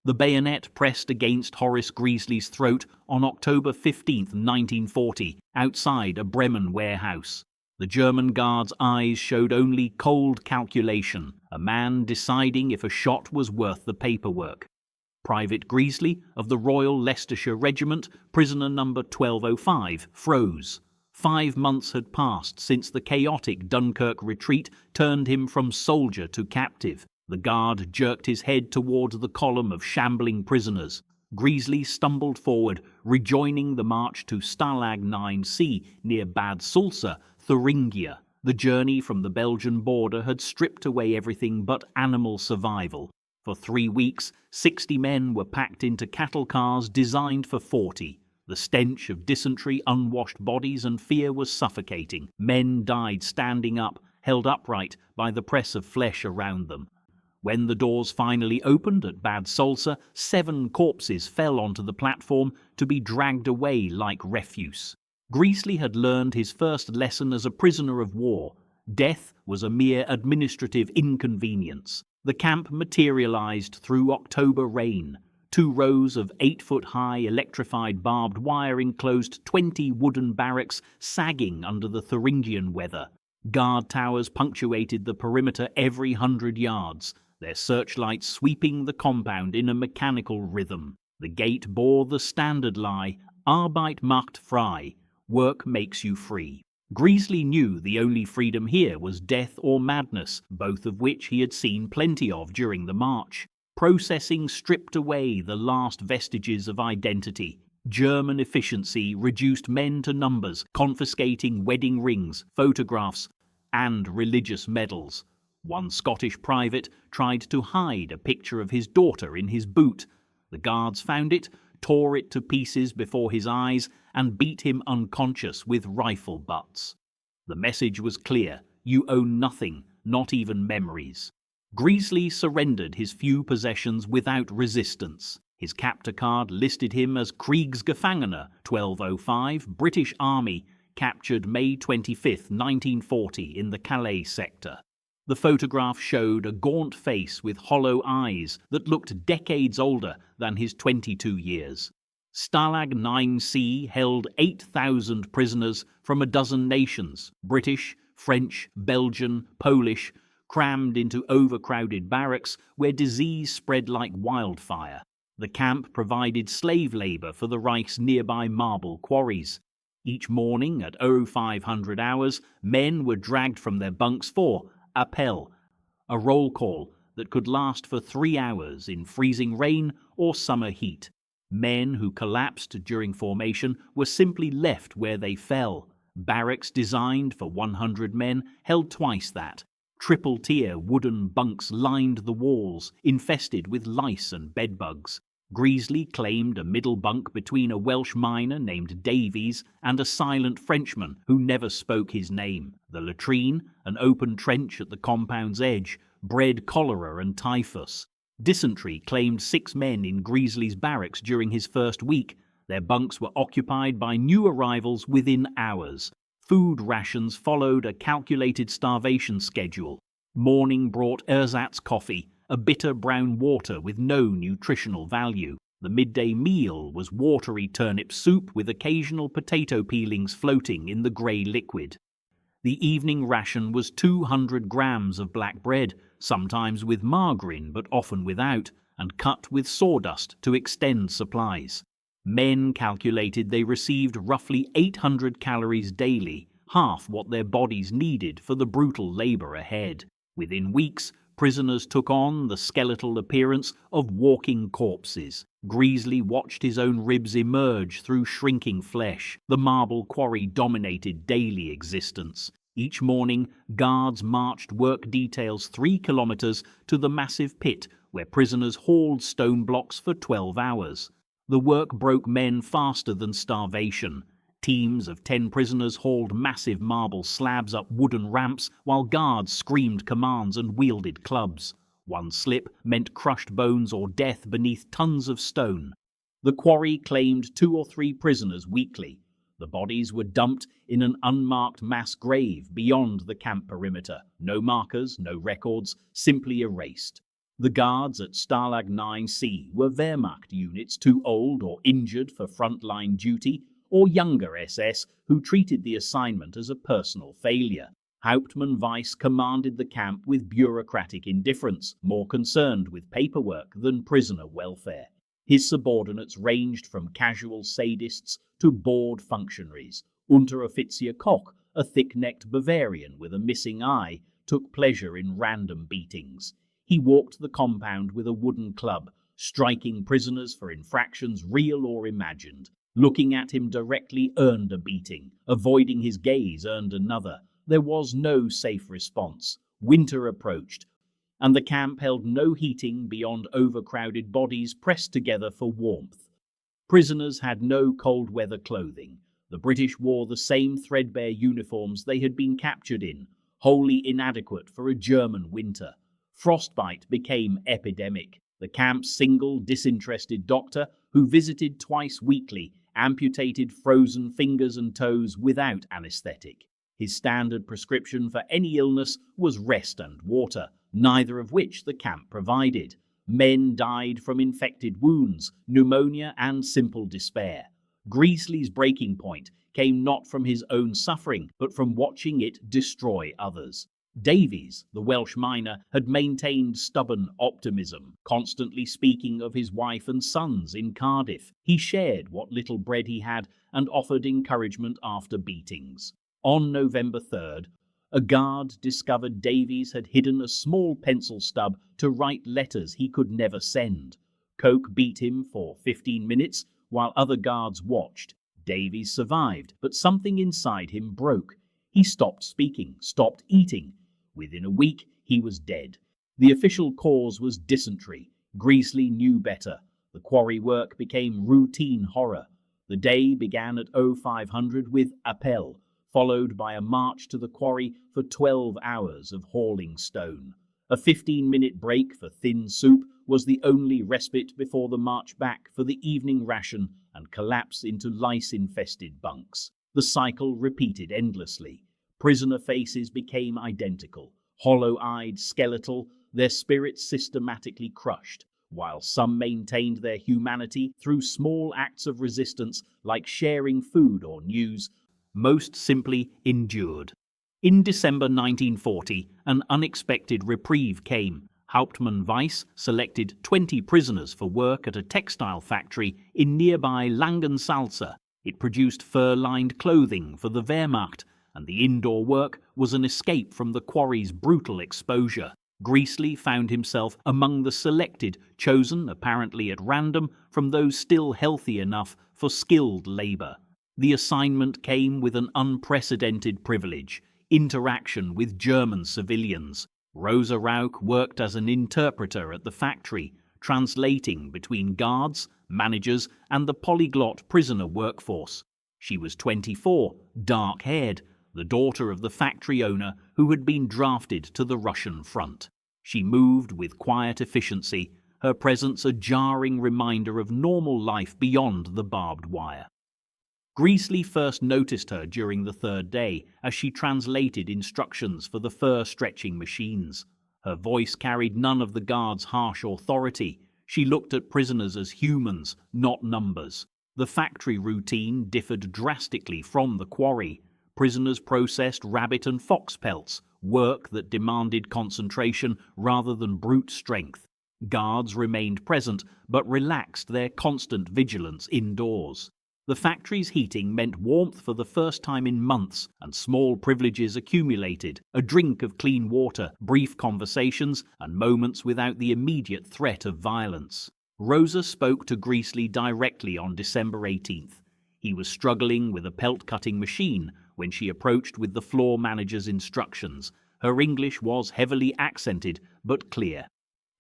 The bayonet pressed against Horace Greasley's throat on October 15, 1940, outside a Bremen warehouse. The German guard's eyes showed only cold calculation, a man deciding if a shot was worth the paperwork. Private Greasley of the Royal Leicestershire Regiment, prisoner number 1205, froze. 5 months had passed since the chaotic Dunkirk retreat turned him from soldier to captive. The guard jerked his head towards the column of shambling prisoners. Greasley stumbled forward, rejoining the march to Stalag IX-C near Bad Sulza, Thuringia. The journey from the Belgian border had stripped away everything but animal survival. For 3 weeks, 60 men were packed into cattle cars designed for 40. The stench of dysentery, unwashed bodies, and fear was suffocating. Men died standing up, held upright by the press of flesh around them. When the doors finally opened at Bad Sulza, 7 corpses fell onto the platform to be dragged away like refuse. Greasley had learned his first lesson as a prisoner of war. Death was a mere administrative inconvenience. The camp materialized through October rain. 2 rows of 8-foot-high electrified barbed wire enclosed 20 wooden barracks sagging under the Thuringian weather. Guard towers punctuated the perimeter every 100 yards, their searchlights sweeping the compound in a mechanical rhythm. The gate bore the standard lie, Arbeit macht frei, work makes you free. Greasley knew the only freedom here was death or madness, both of which he had seen plenty of during the march. Processing stripped away the last vestiges of identity. German efficiency reduced men to numbers, confiscating wedding rings, photographs, and religious medals. One Scottish private tried to hide a picture of his daughter in his boot. The guards found it, tore it to pieces before his eyes, and beat him unconscious with rifle butts. The message was clear: you own nothing, not even memories. Greasley surrendered his few possessions without resistance. His captor card listed him as Kriegsgefangener 1205, British Army, captured May 25, 1940 in the Calais sector. The photograph showed a gaunt face with hollow eyes that looked decades older than his 22 years. Stalag IX-C held 8,000 prisoners from a dozen nations, British, French, Belgian, Polish, crammed into overcrowded barracks where disease spread like wildfire. The camp provided slave labor for the Reich's nearby marble quarries. Each morning at 0500 hours, men were dragged from their bunks for appel, a roll call that could last for 3 hours in freezing rain or summer heat. Men who collapsed during formation were simply left where they fell. Barracks designed for 100 men held twice that. Triple-tier wooden bunks lined the walls, infested with lice and bedbugs. Greasley claimed a middle bunk between a Welsh miner named Davies and a silent Frenchman who never spoke his name. The latrine, an open trench at the compound's edge, bred cholera and typhus. Dysentery claimed 6 men in Greasley's barracks during his first week. Their bunks were occupied by new arrivals within hours. Food rations followed a calculated starvation schedule. Morning brought ersatz coffee, a bitter brown water with no nutritional value. The midday meal was watery turnip soup with occasional potato peelings floating in the grey liquid. The evening ration was 200 grams of black bread, sometimes with margarine but often without, and cut with sawdust to extend supplies. Men calculated they received roughly 800 calories daily, half what their bodies needed for the brutal labor ahead. Within weeks, prisoners took on the skeletal appearance of walking corpses. Greasley watched his own ribs emerge through shrinking flesh. The marble quarry dominated daily existence. Each morning, guards marched work details 3 kilometers to the massive pit where prisoners hauled stone blocks for 12 hours. The work broke men faster than starvation. Teams of 10 prisoners hauled massive marble slabs up wooden ramps while guards screamed commands and wielded clubs. One slip meant crushed bones or death beneath tons of stone. The quarry claimed 2 or 3 prisoners weekly. The bodies were dumped in an unmarked mass grave beyond the camp perimeter. No markers, no records, simply erased. The guards at Stalag IX-C were Wehrmacht units too old or injured for frontline duty, or younger SS who treated the assignment as a personal failure. Hauptmann Weiss commanded the camp with bureaucratic indifference, more concerned with paperwork than prisoner welfare. His subordinates ranged from casual sadists to bored functionaries. Unteroffizier Koch, a thick-necked Bavarian with a missing eye, took pleasure in random beatings. He walked the compound with a wooden club, striking prisoners for infractions real or imagined. Looking at him directly earned a beating. Avoiding his gaze earned another. There was no safe response. Winter approached, and the camp held no heating beyond overcrowded bodies pressed together for warmth. Prisoners had no cold weather clothing. The British wore the same threadbare uniforms they had been captured in, wholly inadequate for a German winter. Frostbite became epidemic. The camp's single, disinterested doctor, who visited twice weekly, amputated frozen fingers and toes without anesthetic. His standard prescription for any illness was rest and water, neither of which the camp provided. Men died from infected wounds, pneumonia, and simple despair. Greasley's breaking point came not from his own suffering, but from watching it destroy others. Davies, the Welsh miner, had maintained stubborn optimism, constantly speaking of his wife and sons in Cardiff. He shared what little bread he had and offered encouragement after beatings. On November 3rd, a guard discovered Davies had hidden a small pencil stub to write letters he could never send. Coke beat him for 15 minutes while other guards watched. Davies survived, but something inside him broke. He stopped speaking, stopped eating. Within a week, he was dead. The official cause was dysentery. Greasley knew better. The quarry work became routine horror. The day began at 0500 with appel, followed by a march to the quarry for 12 hours of hauling stone. A 15-minute break for thin soup was the only respite before the march back for the evening ration and collapse into lice-infested bunks. The cycle repeated endlessly. Prisoner faces became identical, hollow-eyed, skeletal, their spirits systematically crushed, while some maintained their humanity through small acts of resistance like sharing food or news, most simply endured. In December 1940, an unexpected reprieve came. Hauptmann Weiss selected 20 prisoners for work at a textile factory in nearby Langensalza. It produced fur-lined clothing for the Wehrmacht, and the indoor work was an escape from the quarry's brutal exposure. Greasley found himself among the selected, chosen apparently at random from those still healthy enough for skilled labor. The assignment came with an unprecedented privilege: interaction with German civilians. Rosa Rauch worked as an interpreter at the factory, translating between guards, managers, and the polyglot prisoner workforce. She was 24, dark-haired, the daughter of the factory owner who had been drafted to the Russian front. She moved with quiet efficiency, her presence a jarring reminder of normal life beyond the barbed wire. Greasley first noticed her during the third day as she translated instructions for the fur-stretching machines. Her voice carried none of the guards' harsh authority. She looked at prisoners as humans, not numbers. The factory routine differed drastically from the quarry. Prisoners processed rabbit and fox pelts, work that demanded concentration rather than brute strength. Guards remained present, but relaxed their constant vigilance indoors. The factory's heating meant warmth for the first time in months, and small privileges accumulated: a drink of clean water, brief conversations, and moments without the immediate threat of violence. Rosa spoke to Greasley directly on December 18th. He was struggling with a pelt-cutting machine when she approached with the floor manager's instructions. Her English was heavily accented, but clear.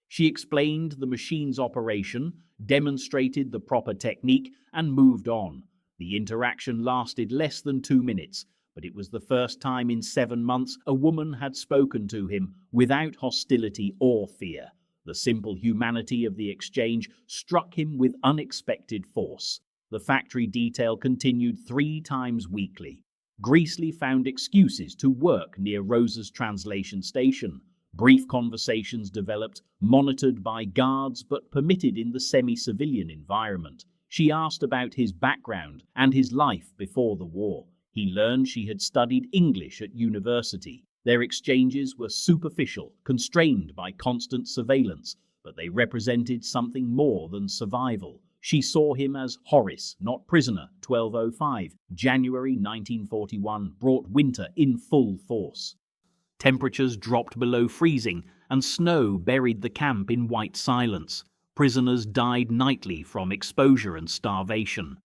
She explained the machine's operation, demonstrated the proper technique, and moved on. The interaction lasted less than 2 minutes, but it was the first time in 7 months a woman had spoken to him without hostility or fear. The simple humanity of the exchange struck him with unexpected force. The factory detail continued 3 times weekly. Greasley found excuses to work near Rosa's translation station. Brief conversations developed, monitored by guards but permitted in the semi-civilian environment. She asked about his background and his life before the war. He learned she had studied English at university. Their exchanges were superficial, constrained by constant surveillance, but they represented something more than survival. She saw him as Horace, not prisoner. 1205, January 1941, brought winter in full force. Temperatures dropped below freezing, and snow buried the camp in white silence. Prisoners died nightly from exposure and starvation.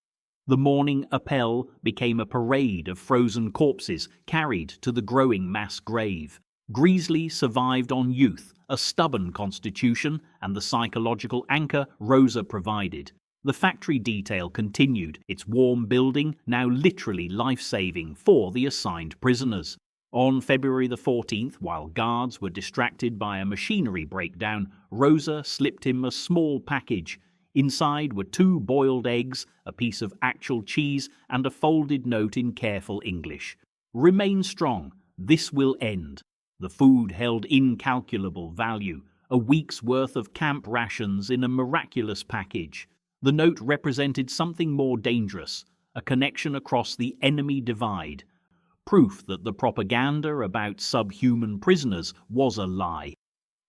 The morning appel became a parade of frozen corpses carried to the growing mass grave. Greasley survived on youth, a stubborn constitution, and the psychological anchor Rosa provided. The factory detail continued, its warm building now literally life-saving for the assigned prisoners. On February the 14th, while guards were distracted by a machinery breakdown, Rosa slipped him a small package. Inside were 2 boiled eggs, a piece of actual cheese, and a folded note in careful English. "Remain strong. This will end." The food held incalculable value, a week's worth of camp rations in a miraculous package. The note represented something more dangerous, a connection across the enemy divide. Proof that the propaganda about subhuman prisoners was a lie.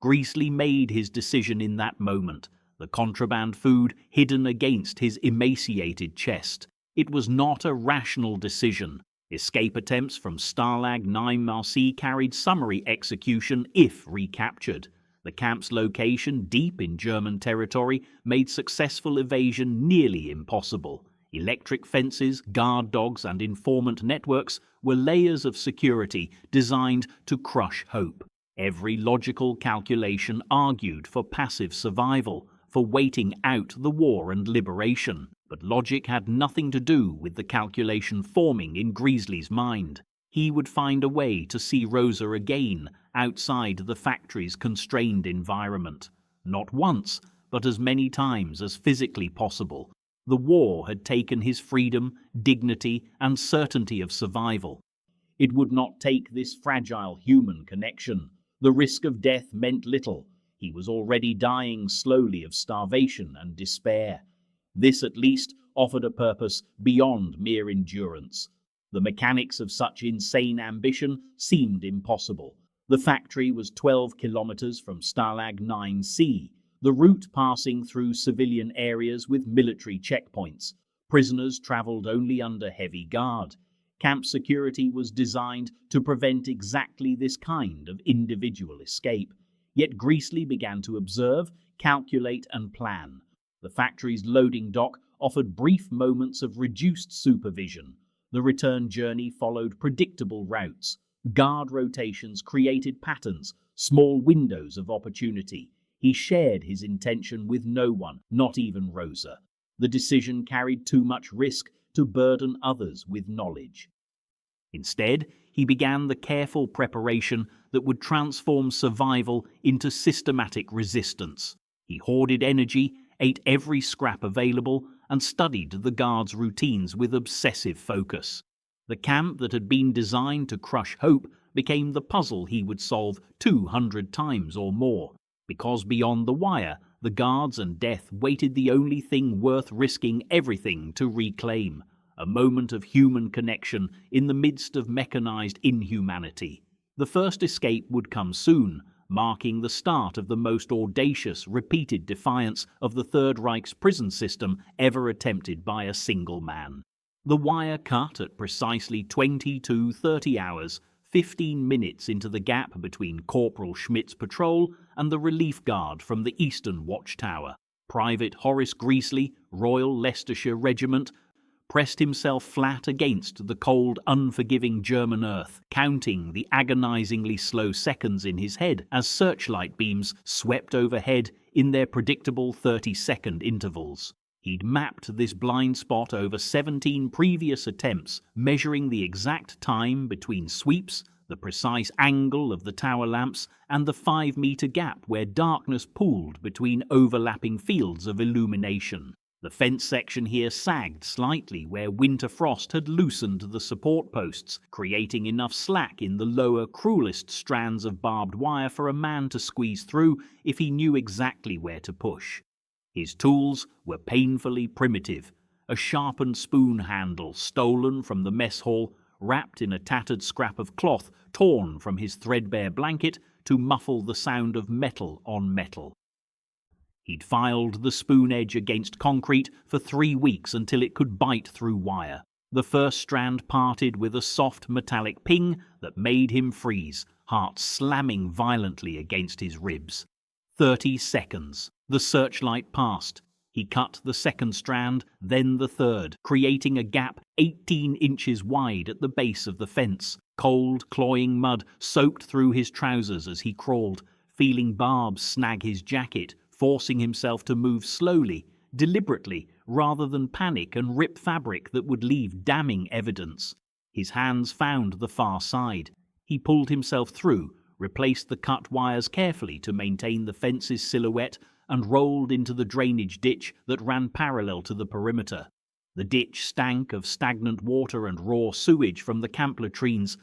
Greasley made his decision in that moment, the contraband food hidden against his emaciated chest. It was not a rational decision. Escape attempts from Stalag IX-C carried summary execution if recaptured. The camp's location, deep in German territory, made successful evasion nearly impossible. Electric fences, guard dogs, and informant networks were layers of security designed to crush hope. Every logical calculation argued for passive survival, for waiting out the war and liberation. But logic had nothing to do with the calculation forming in Greasley's mind. He would find a way to see Rosa again outside the factory's constrained environment. Not once, but as many times as physically possible. The war had taken his freedom, dignity, and certainty of survival. It would not take this fragile human connection. The risk of death meant little. He was already dying slowly of starvation and despair. This, at least, offered a purpose beyond mere endurance. The mechanics of such insane ambition seemed impossible. The factory was 12 kilometers from Stalag IX-C, the route passing through civilian areas with military checkpoints. Prisoners traveled only under heavy guard. Camp security was designed to prevent exactly this kind of individual escape. Yet Greasley began to observe, calculate, and plan. The factory's loading dock offered brief moments of reduced supervision. The return journey followed predictable routes. Guard rotations created patterns, small windows of opportunity. He shared his intention with no one, not even Rosa. The decision carried too much risk to burden others with knowledge. Instead, he began the careful preparation that would transform survival into systematic resistance. He hoarded energy, ate every scrap available, and studied the guards' routines with obsessive focus. The camp that had been designed to crush hope became the puzzle he would solve 200 times or more. Because beyond the wire, the guards and death waited the only thing worth risking everything to reclaim, a moment of human connection in the midst of mechanized inhumanity. The first escape would come soon, marking the start of the most audacious, repeated defiance of the Third Reich's prison system ever attempted by a single man. The wire cut at precisely 22:30 hours, 15 minutes into the gap between Corporal Schmidt's patrol and the relief guard from the Eastern Watchtower. Private Horace Greasley, Royal Leicestershire Regiment, pressed himself flat against the cold, unforgiving German earth, counting the agonizingly slow seconds in his head as searchlight beams swept overhead in their predictable 30-second intervals. He'd mapped this blind spot over 17 previous attempts, measuring the exact time between sweeps, the precise angle of the tower lamps, and the 5-meter gap where darkness pooled between overlapping fields of illumination. The fence section here sagged slightly where winter frost had loosened the support posts, creating enough slack in the lower, cruelest strands of barbed wire for a man to squeeze through if he knew exactly where to push. His tools were painfully primitive. A sharpened spoon handle stolen from the mess hall, wrapped in a tattered scrap of cloth torn from his threadbare blanket to muffle the sound of metal on metal. He'd filed the spoon edge against concrete for 3 weeks until it could bite through wire. The first strand parted with a soft metallic ping that made him freeze, heart slamming violently against his ribs. 30 seconds. The searchlight passed. He cut the second strand, then the third, creating a gap 18 inches wide at the base of the fence. Cold, cloying mud soaked through his trousers as he crawled, feeling barbs snag his jacket, forcing himself to move slowly, deliberately, rather than panic and rip fabric that would leave damning evidence. His hands found the far side. He pulled himself through, replaced the cut wires carefully to maintain the fence's silhouette, and rolled into the drainage ditch that ran parallel to the perimeter. The ditch stank of stagnant water and raw sewage from the camp latrines,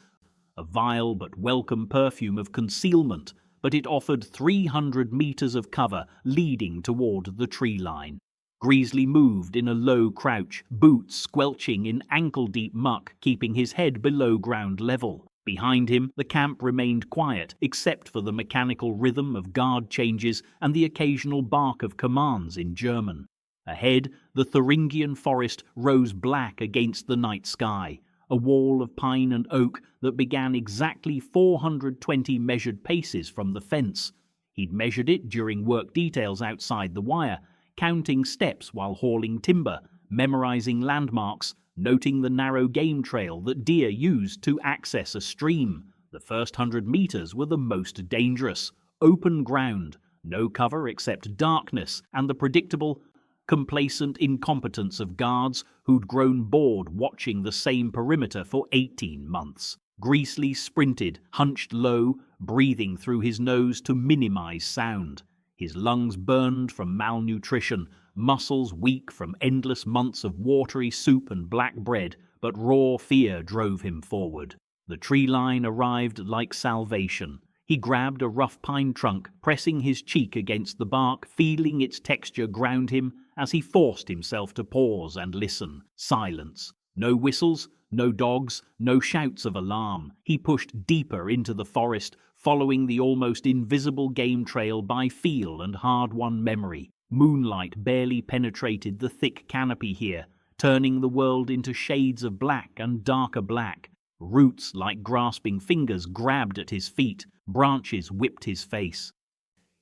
a vile but welcome perfume of concealment, but it offered 300 meters of cover leading toward the tree line. Greasley moved in a low crouch, boots squelching in ankle-deep muck, keeping his head below ground level. Behind him, the camp remained quiet, except for the mechanical rhythm of guard changes and the occasional bark of commands in German. Ahead, the Thuringian forest rose black against the night sky, a wall of pine and oak that began exactly 420 measured paces from the fence. He'd measured it during work details outside the wire, counting steps while hauling timber, memorizing landmarks, noting the narrow game trail that deer used to access a stream. The first 100 meters were the most dangerous. Open ground, no cover except darkness and the predictable, complacent incompetence of guards who'd grown bored watching the same perimeter for 18 months. Greasley sprinted, hunched low, breathing through his nose to minimize sound. His lungs burned from malnutrition, muscles weak from endless months of watery soup and black bread, but raw fear drove him forward. The tree line arrived like salvation. He grabbed a rough pine trunk, pressing his cheek against the bark, feeling its texture ground him as he forced himself to pause and listen. Silence. No whistles, no dogs, no shouts of alarm. He pushed deeper into the forest, following the almost invisible game trail by feel and hard-won memory. Moonlight barely penetrated the thick canopy here, turning the world into shades of black and darker black. Roots like grasping fingers grabbed at his feet, branches whipped his face.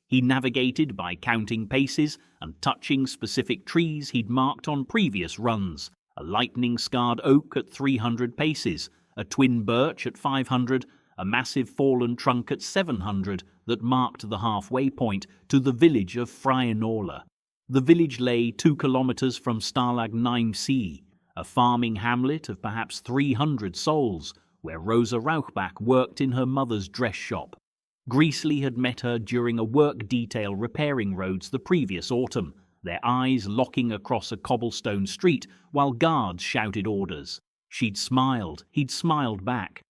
He navigated by counting paces and touching specific trees he'd marked on previous runs. A lightning-scarred oak at 300 paces, a twin birch at 500, a massive fallen trunk at 700 that marked the halfway point to the village of Freienola. The village lay 2 kilometers from Stalag IX-C, a farming hamlet of perhaps 300 souls, where Rosa Rauchbach worked in her mother's dress shop. Greasley had met her during a work detail repairing roads the previous autumn, their eyes locking across a cobblestone street while guards shouted orders. She'd smiled, he'd smiled back.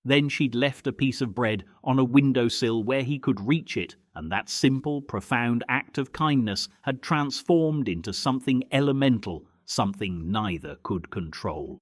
Then she'd left a piece of bread on a windowsill where he could reach it, and that simple, profound act of kindness had transformed into something elemental, something neither could control.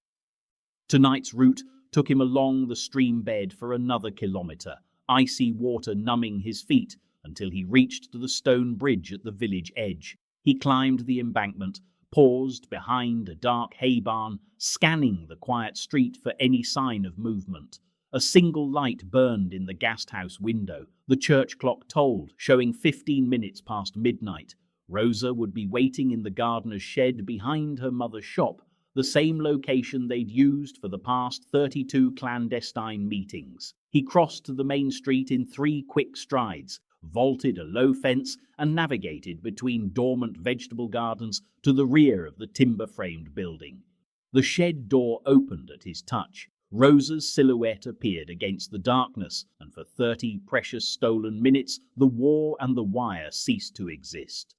Tonight's route took him along the stream bed for another kilometer, icy water numbing his feet until he reached the stone bridge at the village edge. He climbed the embankment, paused behind a dark hay barn, scanning the quiet street for any sign of movement. A single light burned in the gasthouse window. The church clock tolled, showing 15 minutes past midnight. Rosa would be waiting in the gardener's shed behind her mother's shop, the same location they'd used for the past 32 clandestine meetings. He crossed the main street in 3 quick strides, vaulted a low fence, and navigated between dormant vegetable gardens to the rear of the timber-framed building. The shed door opened at his touch. Rosa's silhouette appeared against the darkness, and for 30 precious stolen minutes, the war and the wire ceased to exist.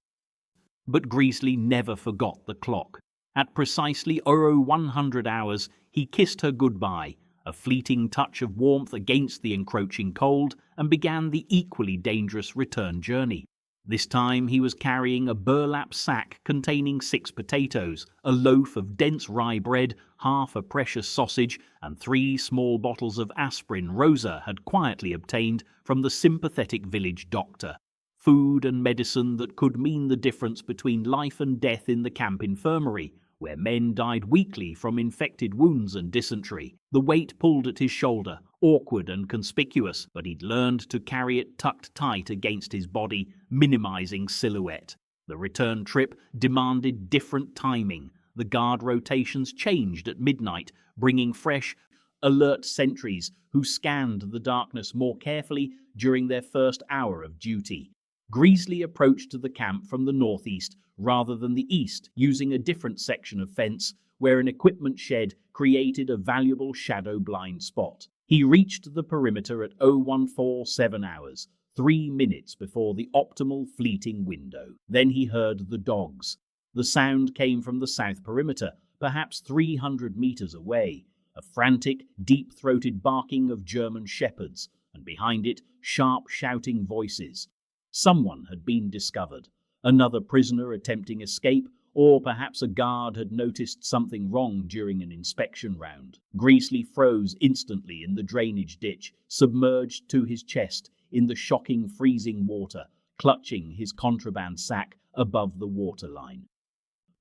But Greasley never forgot the clock. At precisely 00:100 hours, he kissed her goodbye, a fleeting touch of warmth against the encroaching cold, and began the equally dangerous return journey. This time he was carrying a burlap sack containing 6 potatoes, a loaf of dense rye bread, half a precious sausage, and 3 small bottles of aspirin Rosa had quietly obtained from the sympathetic village doctor. Food and medicine that could mean the difference between life and death in the camp infirmary, where men died weekly from infected wounds and dysentery. The weight pulled at his shoulder, awkward and conspicuous, but he'd learned to carry it tucked tight against his body, minimizing silhouette. The return trip demanded different timing. The guard rotations changed at midnight, bringing fresh, alert sentries who scanned the darkness more carefully during their first hour of duty. Greasley approached the camp from the northeast rather than the east, using a different section of fence where an equipment shed created a valuable shadow blind spot. He reached the perimeter at 0147 hours, 3 minutes before the optimal fleeting window. Then he heard the dogs. The sound came from the south perimeter, perhaps 300 meters away, a frantic, deep-throated barking of German shepherds, and behind it, sharp shouting voices. Someone had been discovered, another prisoner attempting escape, or perhaps a guard had noticed something wrong during an inspection round. Greasley froze instantly in the drainage ditch, submerged to his chest in the shocking freezing water, clutching his contraband sack above the waterline.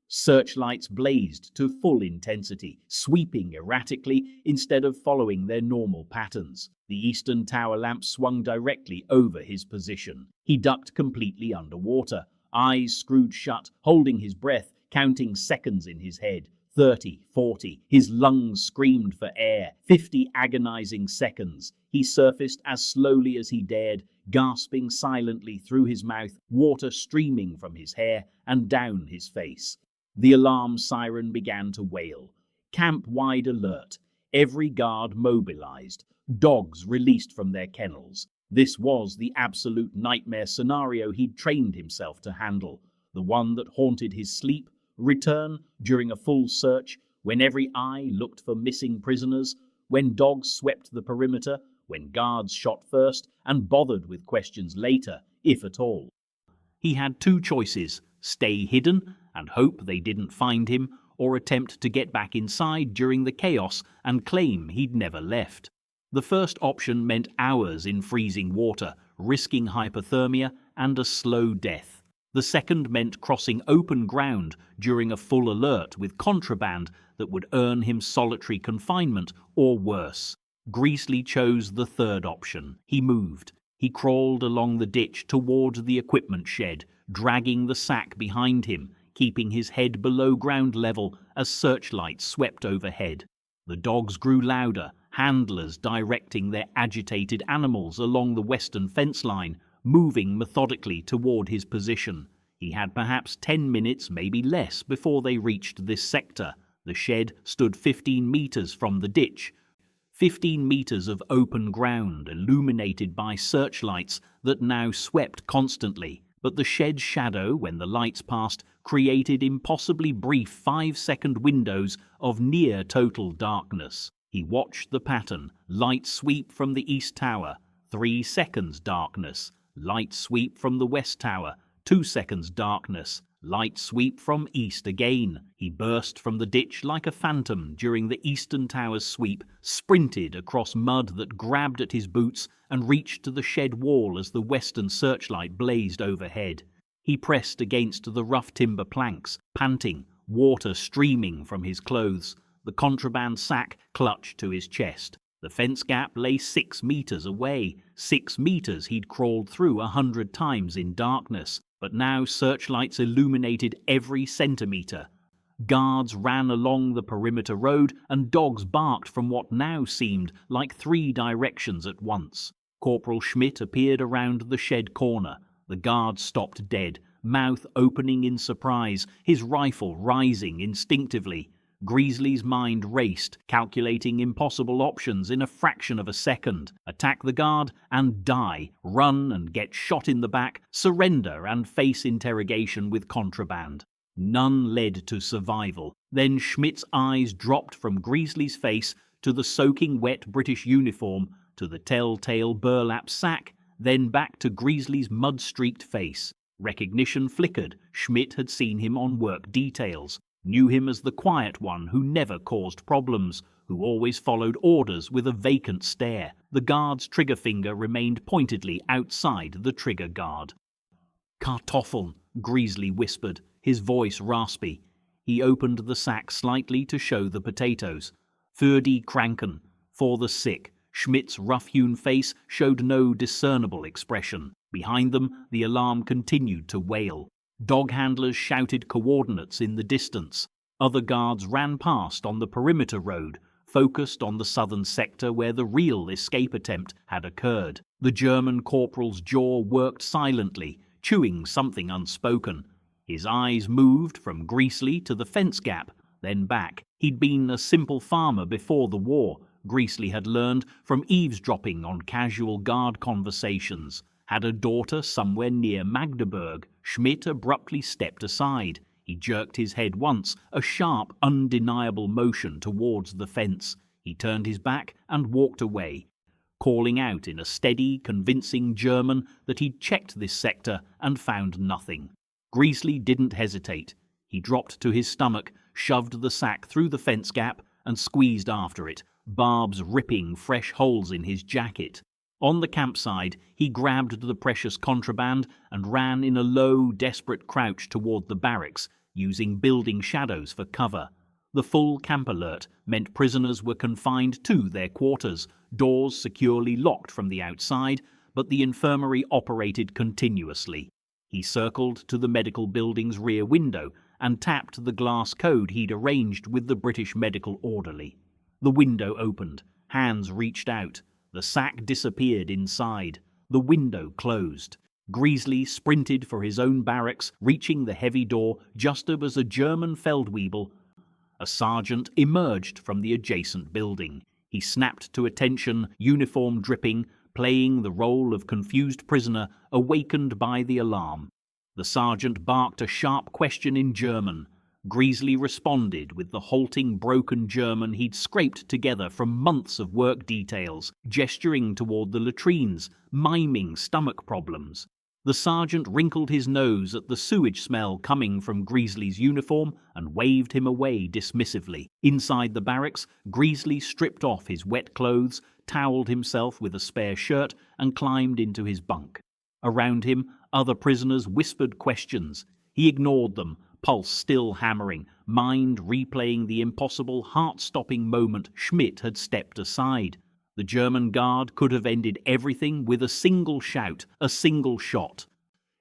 Searchlights blazed to full intensity, sweeping erratically instead of following their normal patterns. The eastern tower lamp swung directly over his position. He ducked completely underwater, eyes screwed shut, holding his breath, counting seconds in his head. 30, 40. His lungs screamed for air. 50 agonizing seconds. He surfaced as slowly as he dared, gasping silently through his mouth, water streaming from his hair and down his face. The alarm siren began to wail. Camp-wide alert. Every guard mobilized. Dogs released from their kennels. This was the absolute nightmare scenario he'd trained himself to handle, the one that haunted his sleep, return during a full search, when every eye looked for missing prisoners, when dogs swept the perimeter, when guards shot first and bothered with questions later, if at all. He had 2 choices: stay hidden and hope they didn't find him, or attempt to get back inside during the chaos and claim he'd never left. The first option meant hours in freezing water, risking hypothermia and a slow death. The second meant crossing open ground during a full alert with contraband that would earn him solitary confinement or worse. Greasley chose the third option. He moved. He crawled along the ditch toward the equipment shed, dragging the sack behind him, keeping his head below ground level as searchlights swept overhead. The dogs grew louder, handlers directing their agitated animals along the western fence line, moving methodically toward his position. He had perhaps 10 minutes, maybe less, before they reached this sector. The shed stood 15 meters from the ditch. 15 meters of open ground, illuminated by searchlights that now swept constantly. But the shed's shadow, when the lights passed, created impossibly brief 5-second windows of near-total darkness. He watched the pattern: light sweep from the east tower, 3 seconds darkness, light sweep from the west tower, 2 seconds darkness, light sweep from east again. He burst from the ditch like a phantom during the eastern tower's sweep, sprinted across mud that grabbed at his boots, and reached to the shed wall as the western searchlight blazed overhead. He pressed against the rough timber planks, panting, water streaming from his clothes. The contraband sack clutched to his chest. The fence gap lay 6 meters away. 6 meters he'd crawled through 100 times in darkness, but now searchlights illuminated every centimeter. Guards ran along the perimeter road, and dogs barked from what now seemed like 3 directions at once. Corporal Schmidt appeared around the shed corner. The guard stopped dead, mouth opening in surprise, his rifle rising instinctively. Greasley's mind raced, calculating impossible options in a fraction of a second. Attack the guard and die, run and get shot in the back, surrender and face interrogation with contraband. None led to survival. Then Schmidt's eyes dropped from Greasley's face to the soaking wet British uniform, to the telltale burlap sack, then back to Greasley's mud-streaked face. Recognition flickered. Schmidt had seen him on work details, knew him as the quiet one who never caused problems, who always followed orders with a vacant stare. The guard's trigger finger remained pointedly outside the trigger guard. "Kartoffeln," Greasley whispered, his voice raspy. He opened the sack slightly to show the potatoes. "Für die Kranken," for the sick. Schmidt's rough-hewn face showed no discernible expression. Behind them, the alarm continued to wail. Dog handlers shouted coordinates in the distance. Other guards ran past on the perimeter road, focused on the southern sector where the real escape attempt had occurred. The German corporal's jaw worked silently, chewing something unspoken. His eyes moved from Greasley to the fence gap, then back. He'd been a simple farmer before the war, Greasley had learned from eavesdropping on casual guard conversations. Had a daughter somewhere near Magdeburg. Schmidt abruptly stepped aside. He jerked his head once, a sharp, undeniable motion towards the fence. He turned his back and walked away, calling out in a steady, convincing German that he'd checked this sector and found nothing. Greasley didn't hesitate. He dropped to his stomach, shoved the sack through the fence gap, and squeezed after it, barbs ripping fresh holes in his jacket. On the campsite, he grabbed the precious contraband and ran in a low, desperate crouch toward the barracks, using building shadows for cover. The full camp alert meant prisoners were confined to their quarters, doors securely locked from the outside, but the infirmary operated continuously. He circled to the medical building's rear window and tapped the glass code he'd arranged with the British medical orderly. The window opened. Hands reached out. The sack disappeared inside. The window closed. Greasley sprinted for his own barracks, reaching the heavy door just as a German Feldwebel, a sergeant, emerged from the adjacent building. He snapped to attention, uniform dripping, playing the role of confused prisoner awakened by the alarm. The sergeant barked a sharp question in German. Greasley responded with the halting, broken German he'd scraped together from months of work details, gesturing toward the latrines, miming stomach problems. The sergeant wrinkled his nose at the sewage smell coming from Greasley's uniform and waved him away dismissively. Inside the barracks, Greasley stripped off his wet clothes, toweled himself with a spare shirt, and climbed into his bunk. Around him, other prisoners whispered questions. He ignored them, pulse still hammering, mind replaying the impossible, heart-stopping moment Schmidt had stepped aside. The German guard could have ended everything with a single shout, a single shot.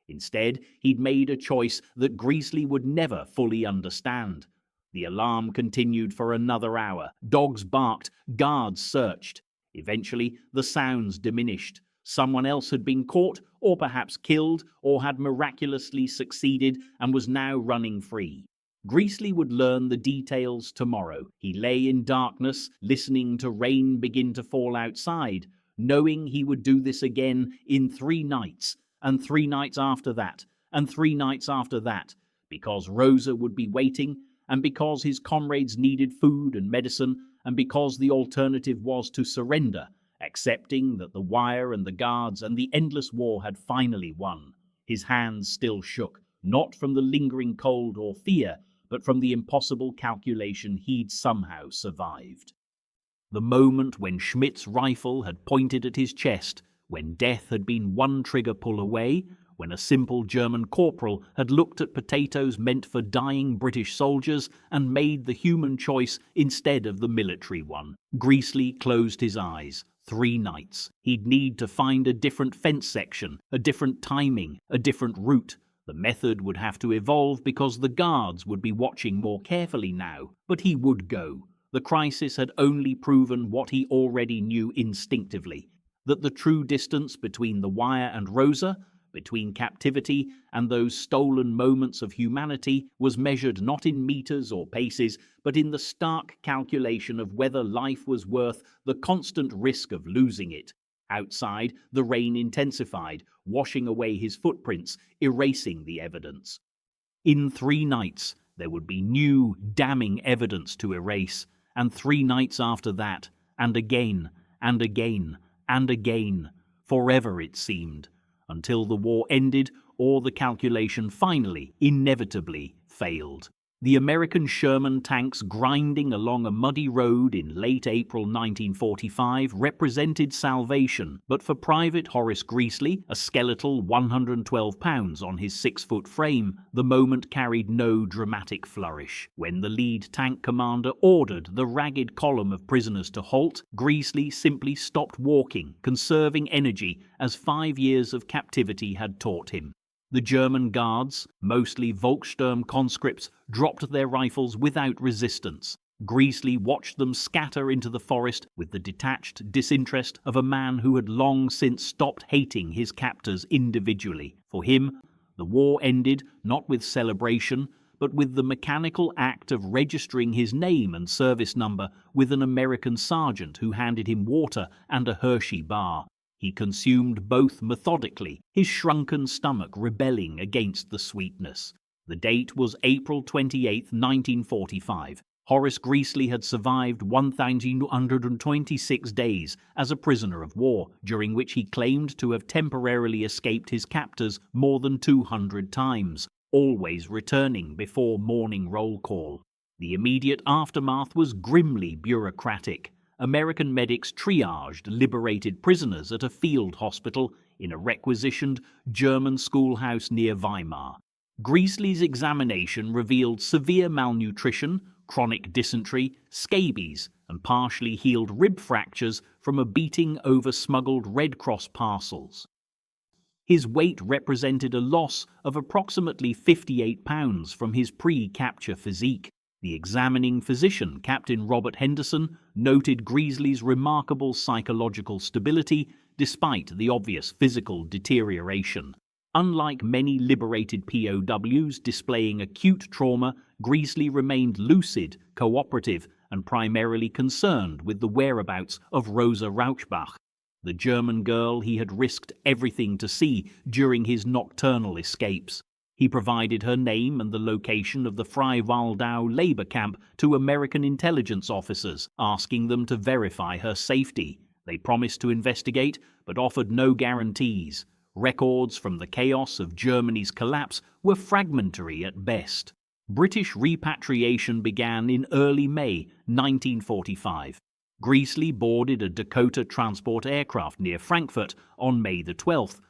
Instead, he'd made a choice that Greasley would never fully understand. The alarm continued for another hour. Dogs barked, guards searched. Eventually, the sounds diminished. Someone else had been caught, or perhaps killed, or had miraculously succeeded and was now running free. Greasley would learn the details tomorrow. He lay in darkness, listening to rain begin to fall outside, knowing he would do this again in 3 nights, and 3 nights after that, and 3 nights after that, because Rosa would be waiting, and because his comrades needed food and medicine, and because the alternative was to surrender, accepting that the wire and the guards and the endless war had finally won. His hands still shook, not from the lingering cold or fear, but from the impossible calculation he'd somehow survived. The moment when Schmidt's rifle had pointed at his chest, when death had been one trigger pull away, when a simple German corporal had looked at potatoes meant for dying British soldiers and made the human choice instead of the military one. Greasley closed his eyes. 3 nights. He'd need to find a different fence section, a different timing, a different route. The method would have to evolve because the guards would be watching more carefully now, but he would go. The crisis had only proven what he already knew instinctively, that the true distance between the wire and Rosa, between captivity and those stolen moments of humanity was measured not in meters or paces, but in the stark calculation of whether life was worth the constant risk of losing it. Outside, the rain intensified, washing away his footprints, erasing the evidence. In 3 nights, there would be new, damning evidence to erase, and 3 nights after that, and again, and again, and again, forever it seemed, until the war ended or the calculation finally, inevitably, failed. The American Sherman tanks grinding along a muddy road in late April 1945 represented salvation, but for Private Horace Greasley, a skeletal 112 pounds on his 6-foot frame, the moment carried no dramatic flourish. When the lead tank commander ordered the ragged column of prisoners to halt, Greasley simply stopped walking, conserving energy as 5 years of captivity had taught him. The German guards, mostly Volkssturm conscripts, dropped their rifles without resistance. Greasley watched them scatter into the forest with the detached disinterest of a man who had long since stopped hating his captors individually. For him, the war ended not with celebration, but with the mechanical act of registering his name and service number with an American sergeant who handed him water and a Hershey bar. He consumed both methodically, his shrunken stomach rebelling against the sweetness. The date was April 28, 1945. Horace Greasley had survived 1,226 days as a prisoner of war, during which he claimed to have temporarily escaped his captors more than 200 times, always returning before morning roll call. The immediate aftermath was grimly bureaucratic. American medics triaged liberated prisoners at a field hospital in a requisitioned German schoolhouse near Weimar. Greasley's examination revealed severe malnutrition, chronic dysentery, scabies, and partially healed rib fractures from a beating over smuggled Red Cross parcels. His weight represented a loss of approximately 58 pounds from his pre-capture physique. The examining physician, Captain Robert Henderson, noted Greasley's remarkable psychological stability despite the obvious physical deterioration. Unlike many liberated POWs displaying acute trauma, Greasley remained lucid, cooperative, and primarily concerned with the whereabouts of Rosa Rauschbach, the German girl he had risked everything to see during his nocturnal escapes. He provided her name and the location of the Freiwaldau labor camp to American intelligence officers, asking them to verify her safety. They promised to investigate, but offered no guarantees. Records from the chaos of Germany's collapse were fragmentary at best. British repatriation began in early May 1945. Greasley boarded a Dakota transport aircraft near Frankfurt on May the 12th,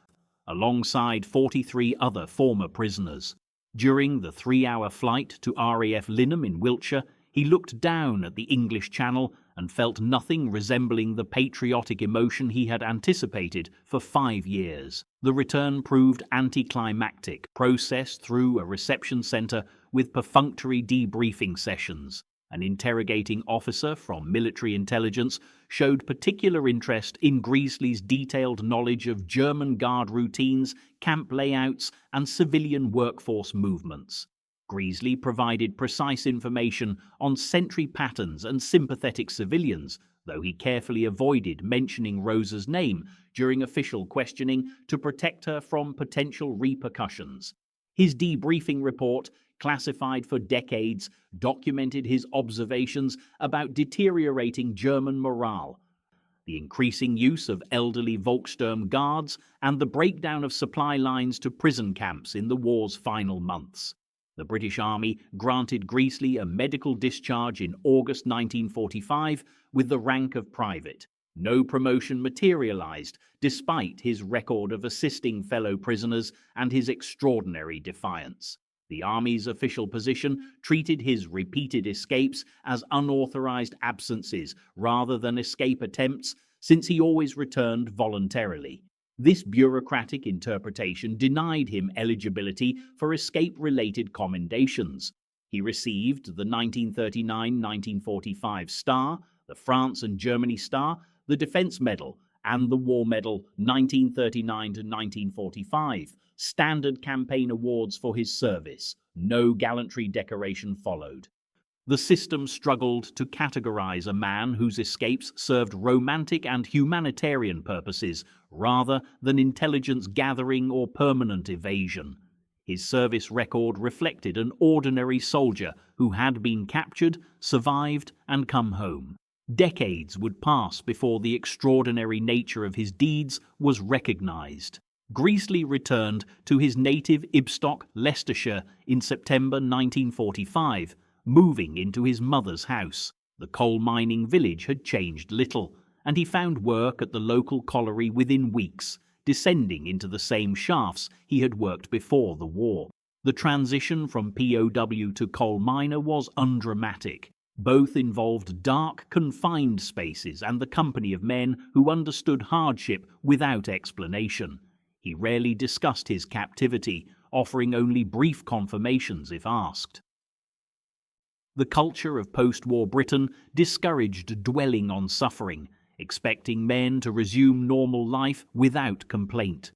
alongside 43 other former prisoners. During the 3-hour flight to RAF Lynham in Wiltshire, he looked down at the English Channel and felt nothing resembling the patriotic emotion he had anticipated for 5 years. The return proved anticlimactic, processed through a reception centre with perfunctory debriefing sessions. An interrogating officer from military intelligence showed particular interest in Greasley's detailed knowledge of German guard routines, camp layouts, and civilian workforce movements. Greasley provided precise information on sentry patterns and sympathetic civilians, though he carefully avoided mentioning Rosa's name during official questioning to protect her from potential repercussions. His debriefing report, classified for decades, documented his observations about deteriorating German morale, the increasing use of elderly Volkssturm guards, and the breakdown of supply lines to prison camps in the war's final months. The British Army granted Greasley a medical discharge in August 1945 with the rank of private. No promotion materialized, despite his record of assisting fellow prisoners and his extraordinary defiance. The Army's official position treated his repeated escapes as unauthorized absences rather than escape attempts, since he always returned voluntarily. This bureaucratic interpretation denied him eligibility for escape-related commendations. He received the 1939-1945 Star, the France and Germany Star, the Defense Medal, and the War Medal 1939 to 1945, standard campaign awards for his service. No gallantry decoration followed. The system struggled to categorize a man whose escapes served romantic and humanitarian purposes rather than intelligence gathering or permanent evasion. His service record reflected an ordinary soldier who had been captured, survived, and come home. Decades would pass before the extraordinary nature of his deeds was recognized. Greasley returned to his native Ibstock, Leicestershire, in September 1945, moving into his mother's house. The coal mining village had changed little, and he found work at the local colliery within weeks, descending into the same shafts he had worked before the war. The transition from POW to coal miner was undramatic. Both involved dark, confined spaces and the company of men who understood hardship without explanation. He rarely discussed his captivity, offering only brief confirmations if asked. The culture of post-war Britain discouraged dwelling on suffering, expecting men to resume normal life without complaint.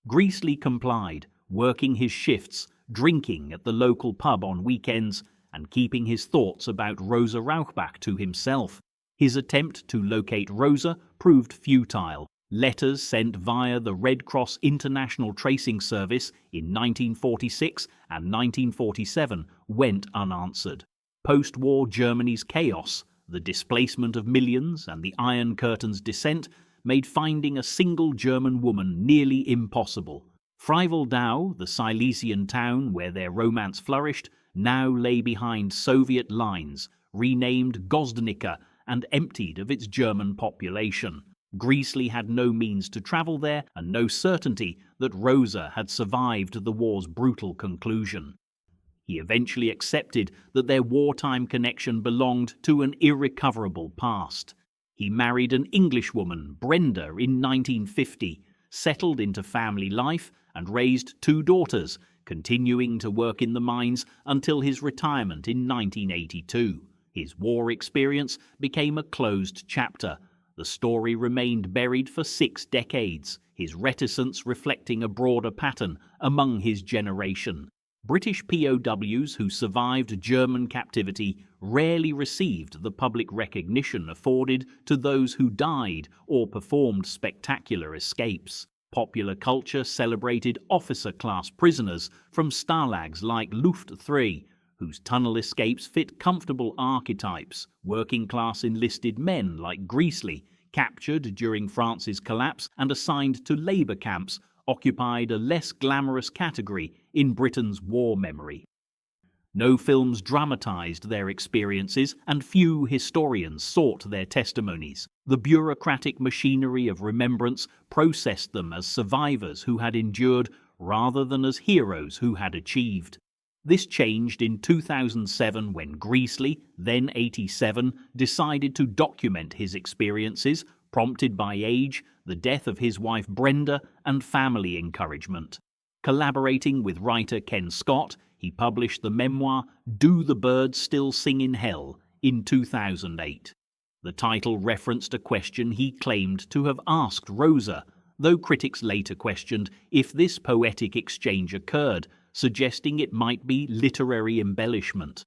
Greasley complied, working his shifts, drinking at the local pub on weekends, and keeping his thoughts about Rosa Rauchbach to himself. His attempt to locate Rosa proved futile. Letters sent via the Red Cross International Tracing Service in 1946 and 1947 went unanswered. Post-war Germany's chaos, the displacement of millions, and the Iron Curtain's descent made finding a single German woman nearly impossible. Freiwaldau, the Silesian town where their romance flourished, now lay behind Soviet lines, renamed Gozdenica and emptied of its German population. Greasley had no means to travel there and no certainty that Rosa had survived the war's brutal conclusion. He eventually accepted that their wartime connection belonged to an irrecoverable past. He married an Englishwoman, Brenda, in 1950, settled into family life, and raised 2 daughters, continuing to work in the mines until his retirement in 1982. His war experience became a closed chapter. The story remained buried for 6 decades, his reticence reflecting a broader pattern among his generation. British POWs who survived German captivity rarely received the public recognition afforded to those who died or performed spectacular escapes. Popular culture celebrated officer-class prisoners from stalags like Luft 3, whose tunnel escapes fit comfortable archetypes, working-class enlisted men like Greasley, captured during France's collapse and assigned to labour camps, occupied a less glamorous category in Britain's war memory. No films dramatised their experiences, and few historians sought their testimonies. The bureaucratic machinery of remembrance processed them as survivors who had endured rather than as heroes who had achieved. This changed in 2007 when Greasley, then 87, decided to document his experiences, prompted by age, the death of his wife Brenda, and family encouragement. Collaborating with writer Ken Scott, he published the memoir Do the Birds Still Sing in Hell in 2008. The title referenced a question he claimed to have asked Rosa, though critics later questioned if this poetic exchange occurred, suggesting it might be literary embellishment.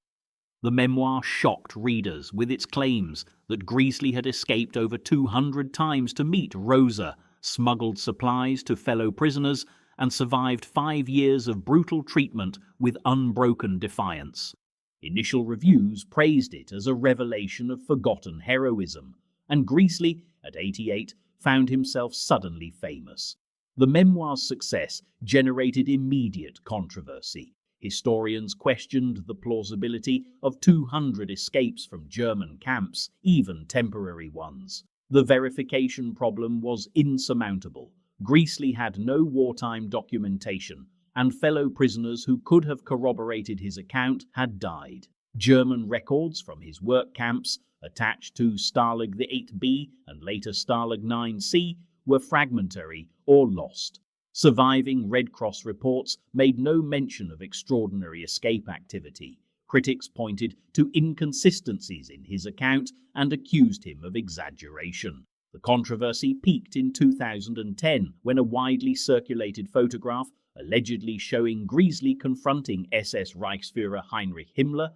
The memoir shocked readers with its claims that Greasley had escaped over 200 times to meet Rosa, smuggled supplies to fellow prisoners, and survived 5 years of brutal treatment with unbroken defiance. Initial reviews praised it as a revelation of forgotten heroism, and Greasley, at 88, found himself suddenly famous. The memoir's success generated immediate controversy. Historians questioned the plausibility of 200 escapes from German camps, even temporary ones. The verification problem was insurmountable. Greasley had no wartime documentation, and fellow prisoners who could have corroborated his account had died. German records from his work camps, attached to Stalag IX-B and later Stalag IX-C, were fragmentary or lost. Surviving Red Cross reports made no mention of extraordinary escape activity. Critics pointed to inconsistencies in his account and accused him of exaggeration. The The controversy peaked in 2010 when a widely circulated photograph, allegedly showing Greasley confronting SS Reichsführer Heinrich Himmler,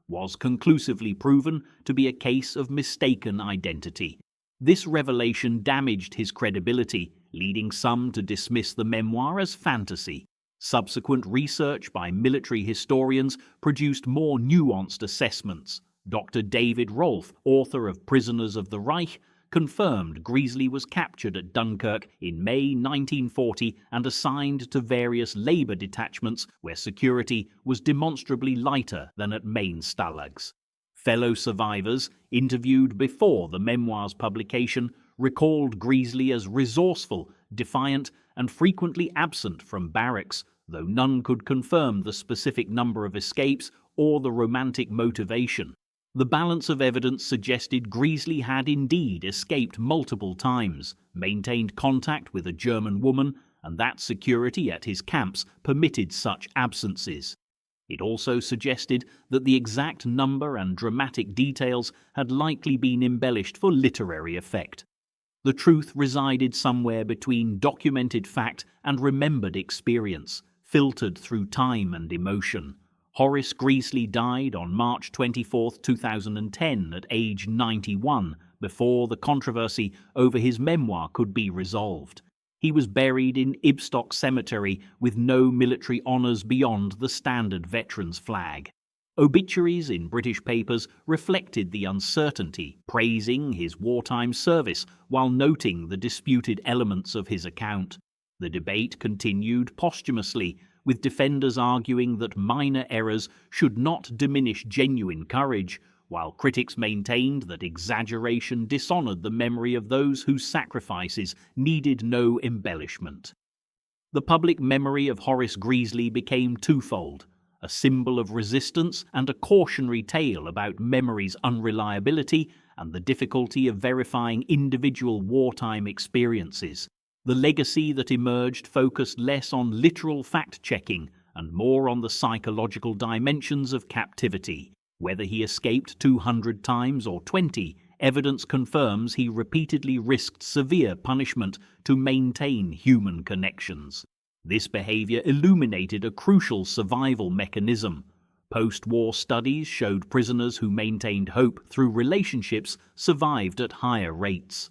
was conclusively proven to be a case of mistaken identity. This revelation damaged his credibility, leading some to dismiss the memoir as fantasy. Subsequent research by military historians produced more nuanced assessments. Dr. David Rolfe, author of Prisoners of the Reich, confirmed Greasley was captured at Dunkirk in May 1940 and assigned to various labour detachments where security was demonstrably lighter than at main stalags. Fellow survivors, interviewed before the memoir's publication, recalled Greasley as resourceful, defiant, and frequently absent from barracks, though none could confirm the specific number of escapes or the romantic motivation. The balance of evidence suggested Greasley had indeed escaped multiple times, maintained contact with a German woman, and that security at his camps permitted such absences. It also suggested that the exact number and dramatic details had likely been embellished for literary effect. The truth resided somewhere between documented fact and remembered experience, filtered through time and emotion. Horace Greasley died on March 24, 2010, at age 91, before the controversy over his memoir could be resolved. He was buried in Ibstock Cemetery with no military honours beyond the standard veterans flag. Obituaries in British papers reflected the uncertainty, praising his wartime service while noting the disputed elements of his account. The debate continued posthumously, with defenders arguing that minor errors should not diminish genuine courage, while critics maintained that exaggeration dishonoured the memory of those whose sacrifices needed no embellishment. The public memory of Horace Greasley became twofold: a symbol of resistance and a cautionary tale about memory's unreliability and the difficulty of verifying individual wartime experiences. The legacy that emerged focused less on literal fact-checking and more on the psychological dimensions of captivity. Whether he escaped 200 times or 20, evidence confirms he repeatedly risked severe punishment to maintain human connections. This behavior illuminated a crucial survival mechanism. Post-war studies showed prisoners who maintained hope through relationships survived at higher rates.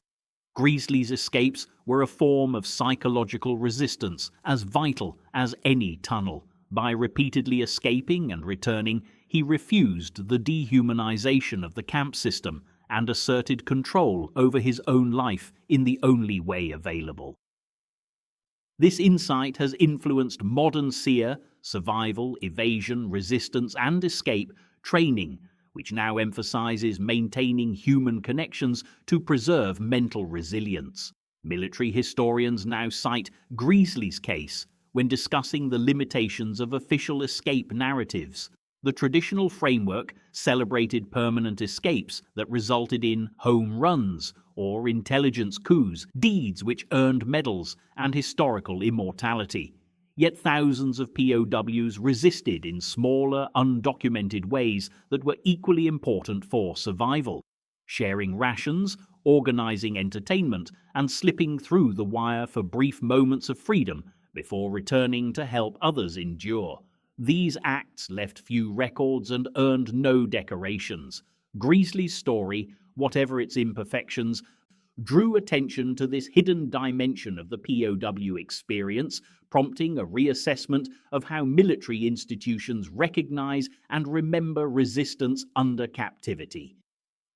Greasley's escapes were a form of psychological resistance as vital as any tunnel. By repeatedly escaping and returning, he refused the dehumanization of the camp system and asserted control over his own life in the only way available. This insight has influenced modern SEER, survival, evasion, resistance, and escape training, which now emphasizes maintaining human connections to preserve mental resilience. Military historians now cite Greasley's case when discussing the limitations of official escape narratives. The traditional framework celebrated permanent escapes that resulted in home runs or intelligence coups, deeds which earned medals and historical immortality. Yet thousands of POWs resisted in smaller, undocumented ways that were equally important for survival, sharing rations, organizing entertainment, and slipping through the wire for brief moments of freedom before returning to help others endure. These acts left few records and earned no decorations. Greasley's story, whatever its imperfections, drew attention to this hidden dimension of the POW experience, prompting a reassessment of how military institutions recognize and remember resistance under captivity.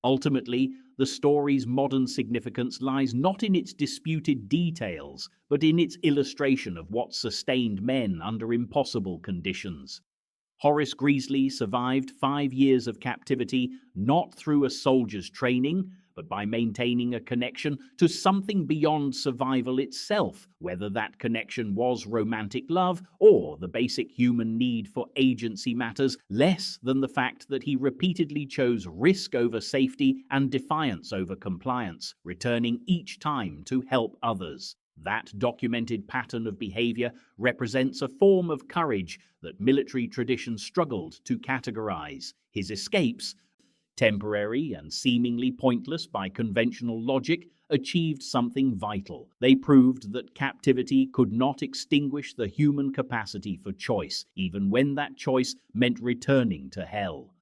Ultimately, the story's modern significance lies not in its disputed details, but in its illustration of what sustained men under impossible conditions. Horace Greasley survived 5 years of captivity not through a soldier's training, but by maintaining a connection to something beyond survival itself, whether that connection was romantic love or the basic human need for agency matters less than the fact that he repeatedly chose risk over safety and defiance over compliance, returning each time to help others. That documented pattern of behavior represents a form of courage that military tradition struggled to categorize. His escapes, temporary and seemingly pointless by conventional logic, achieved something vital. They proved that captivity could not extinguish the human capacity for choice, even when that choice meant returning to hell.